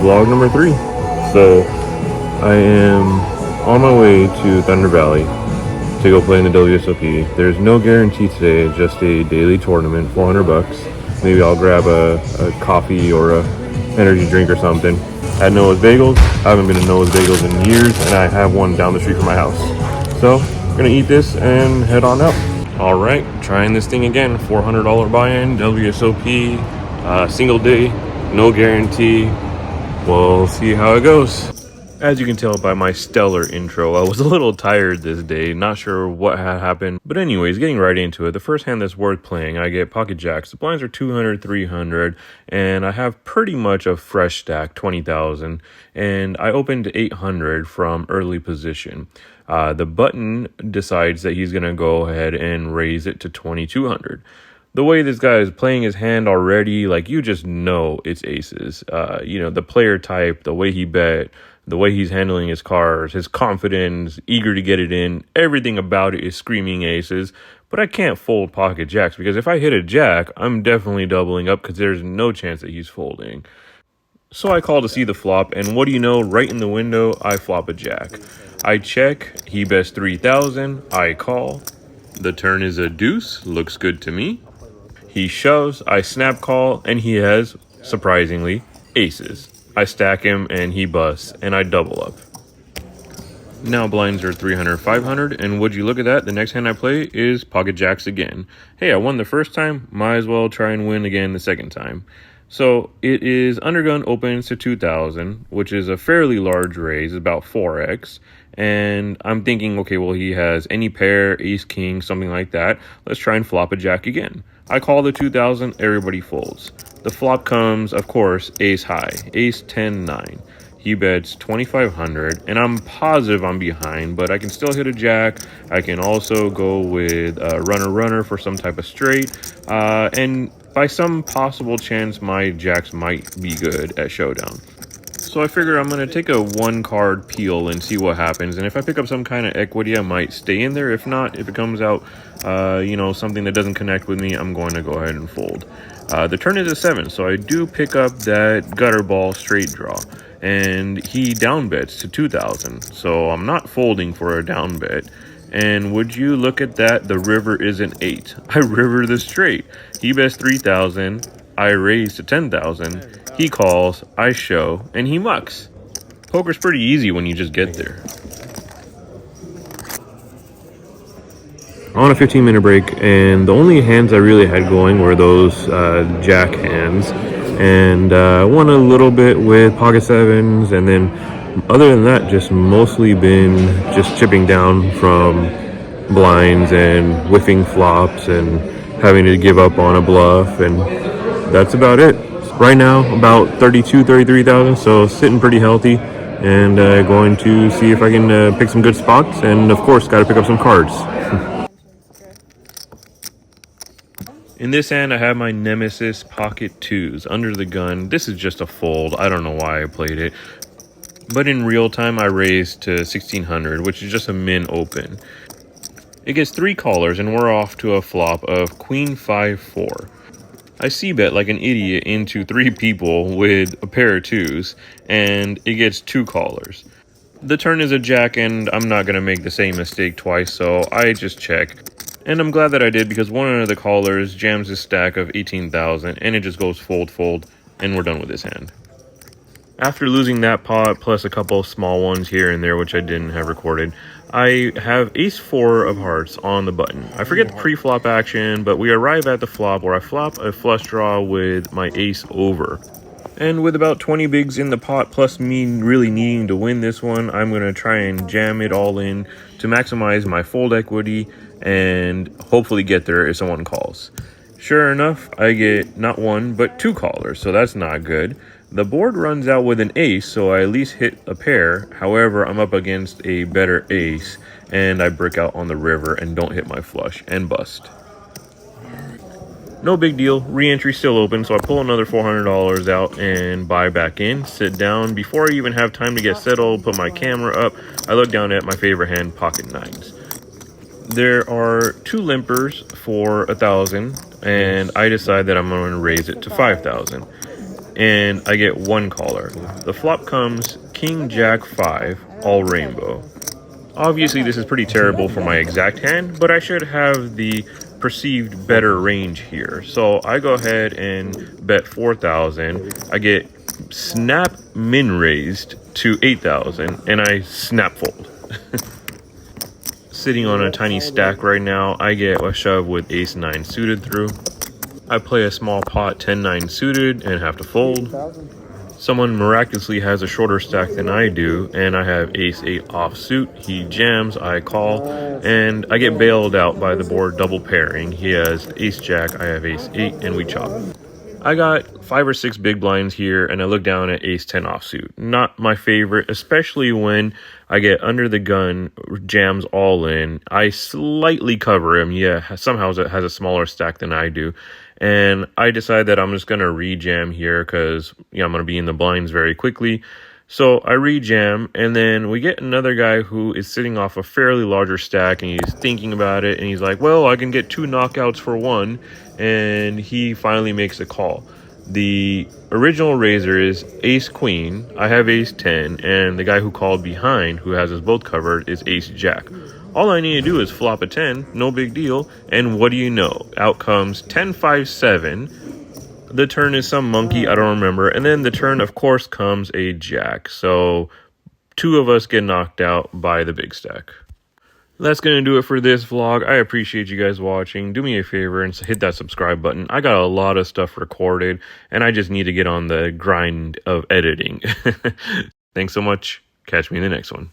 vlog number 3. So I am on my way to Thunder Valley to go play in the WSOP. There's no guarantee today, just a daily tournament, 400 bucks. Maybe I'll grab a coffee or a energy drink or something. At Noah's Bagels. I haven't been to Noah's Bagels in years, and I have one down the street from my house. So I'm gonna eat this and head on out. All right, trying this thing again. $400 buy-in, WSOP, single day, no guarantee. We'll see how it goes. As you can tell by my stellar intro, I was a little tired this day, not sure what had happened. But anyways, getting right into it, the first hand that's worth playing, I get pocket jacks. The blinds are 200, 300, and I have pretty much a fresh stack, 20,000. And I opened 800 from early position. The button decides that he's going to go ahead and raise it to 2,200. The way this guy is playing his hand already, like, you just know it's aces. The player type, the way he bet, the way he's handling his cards, his confidence, eager to get it in, everything about it is screaming aces. But I can't fold pocket jacks because if I hit a jack, I'm definitely doubling up because there's no chance that he's folding. So I call to see the flop, and what do you know, right in the window, I flop a jack. I check, he bets 3,000, I call. The turn is a deuce, looks good to me. He shoves, I snap call, and he has, surprisingly, aces. I stack him, and he busts, and I double up. Now blinds are 300, 500, and would you look at that, the next hand I play is pocket jacks again. Hey, I won the first time, might as well try and win again the second time. So it is undergun opens to 2,000, which is a fairly large raise, about 4x. And I'm thinking, okay, well, he has any pair, ace, king, something like that. Let's try and flop a jack again. I call the 2,000, everybody folds. The flop comes, of course, ace high, ace 10, 9. He bets 2,500, and I'm positive I'm behind, but I can still hit a jack. I can also go with runner for some type of straight. And by some possible chance, my jacks might be good at showdown. So I figure I'm going to take a one-card peel and see what happens. And if I pick up some kind of equity, I might stay in there. If not, if it comes out, something that doesn't connect with me, I'm going to go ahead and fold. The turn is a 7, so I do pick up that gutter ball straight draw. And he down bets to 2,000, so I'm not folding for a down bet. And would you look at that, the river is an 8. I river the straight. He bets 3,000, I raise to 10,000. He calls, I show, and he mucks. Poker's pretty easy when you just get there. On a 15-minute break, and the only hands I really had going were those jack hands. And won a little bit with pocket sevens, and then other than that, just mostly been just chipping down from blinds and whiffing flops and having to give up on a bluff, and that's about it. Right now, about 33,000, so sitting pretty healthy, and going to see if I can pick some good spots, and of course, got to pick up some cards. In this hand, I have my nemesis pocket twos under the gun. This is just a fold. I don't know why I played it. But in real time, I raised to 1,600, which is just a min open. It gets 3 callers, and we're off to a flop of queen 5-4. I c-bet like an idiot into 3 people with a pair of twos, and it gets 2 callers. The turn is a jack, and I'm not going to make the same mistake twice, so I just check. And I'm glad that I did, because one of the callers jams his stack of 18,000, and it just goes fold, and we're done with this hand. After losing that pot, plus a couple of small ones here and there, which I didn't have recorded, I have ace-4 of hearts on the button. I forget the pre-flop action, but we arrive at the flop where I flop a flush draw with my ace over. And with about 20 bigs in the pot, plus me really needing to win this one, I'm going to try and jam it all in to maximize my fold equity and hopefully get there if someone calls. Sure enough, I get not 1, but 2 callers, so that's not good. The board runs out with an ace, so I at least hit a pair. However, I'm up against a better ace, and I brick out on the river and don't hit my flush and bust. No big deal, re-entry still open, so I pull another $400 out and buy back in, sit down. Before I even have time to get settled, put my camera up, I look down at my favorite hand, pocket 9s. There are 2 limpers for 1,000, and I decide that I'm going to raise it to 5,000. and I get one caller. The flop comes King Jack 5, all rainbow. Obviously this is pretty terrible for my exact hand, but I should have the perceived better range here. So I go ahead and bet 4,000. I get snap min raised to 8,000, and I snap fold. Sitting on a tiny stack right now, I get a shove with ace 9 suited through. I play a small pot 10-9 suited and have to fold. Someone miraculously has a shorter stack than I do, and I have ace 8 offsuit. He jams, I call, and I get bailed out by the board double pairing. He has ace jack, I have ace 8, and we chop. I got 5 or 6 big blinds here, and I look down at ace 10 offsuit. Not my favorite, especially when I get under the gun, jams all in. I slightly cover him. Yeah, somehow it has a smaller stack than I do. And I decide that I'm just going to re-jam here because I'm going to be in the blinds very quickly. So I re-jam, and then we get another guy who is sitting off a fairly larger stack, and he's thinking about it, and he's like, well, I can get 2 knockouts for 1, and he finally makes a call. The original raiser is ace queen, I have ace 10, and the guy who called behind, who has us both covered, is ace jack. All I need to do is flop a 10, no big deal, and what do you know? Out comes 10-5-7. The turn is some monkey, I don't remember, and then the turn, of course, comes a jack. So 2 of us get knocked out by the big stack. That's going to do it for this vlog. I appreciate you guys watching. Do me a favor and hit that subscribe button. I got a lot of stuff recorded, and I just need to get on the grind of editing. Thanks so much. Catch me in the next one.